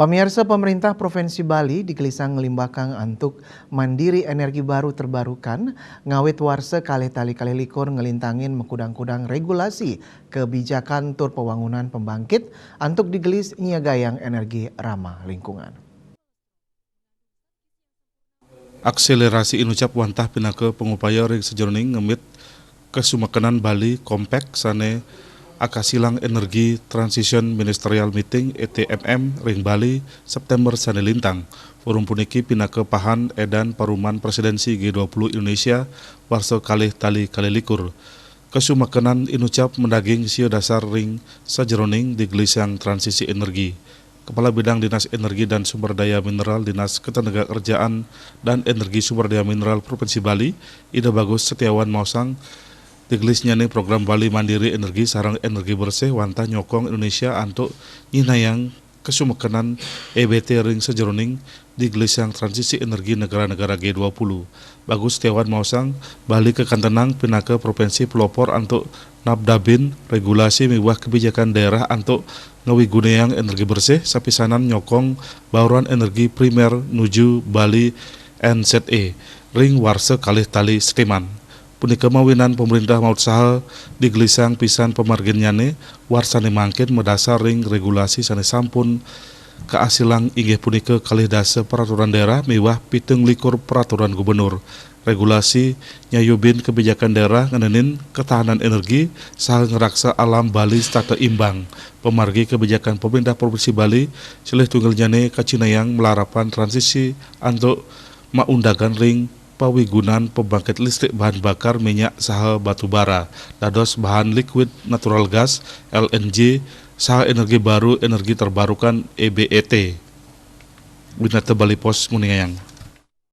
Pamirsa, pemerintah Provinsi Bali digelisang ngelimbahkan untuk mandiri energi baru terbarukan ngawit warsa kalih tali kalih likur ngelintangin mekudang-kudang regulasi kebijakan tur pembangunan pembangkit untuk digelis nyagayang energi ramah lingkungan. Akselerasi inucap wantah pinake pengupaya ring sejroning ngemit kesumekanan Bali kompak sane akasilang energi transition ministerial meeting ETMM ring Bali September sane lintang. Forum puniki pinake pahan edan paruman presidensi G20 Indonesia warso kalih tali kalih likur. Kesumekanan inucap mendaging sio dasar ring sajroning digelisang transisi energi. Kepala Bidang Dinas Energi dan Sumber Daya Mineral Dinas Ketenagakerjaan dan Energi Sumber Daya Mineral Provinsi Bali, Ida Bagus Setiawan Mausang, digelisnya nih program Bali Mandiri Energi sarang energi bersih wantah nyokong Indonesia untuk nyinayang kesumekanan EBT ring sejroning digelisang transisi energi negara-negara G20. Bagus Setiawan Mausang, Bali ke Kantenang pinake Provinsi Pelopor untuk nabdabin regulasi miwah kebijakan daerah untuk ngawiguneang energi bersih sapisanan nyokong bauran energi primer nuju Bali NZE ring warse kalih tali Sleman. Punika mawinan pemerintah maut saha digelisang pisan pemarginnyane warsane mangkin medasar ring regulasi sane sampun keasilang inggih punika kalih dasa peraturan daerah miwah 17 peraturan gubernur. Regulasi nyayubin kebijakan daerah ngenenin ketahanan energi saha ngeraksa alam Bali stata imbang. Pemargi kebijakan pemerintah Provinsi Bali silih tunggalnyane kacinayang melarapan transisi untuk maundagan ring pawigunan pembangkit listrik bahan bakar minyak saha batu bara, dados bahan liquid natural gas LNG saha energi baru energi terbarukan EBET. Winata Bali Pos Muningayang.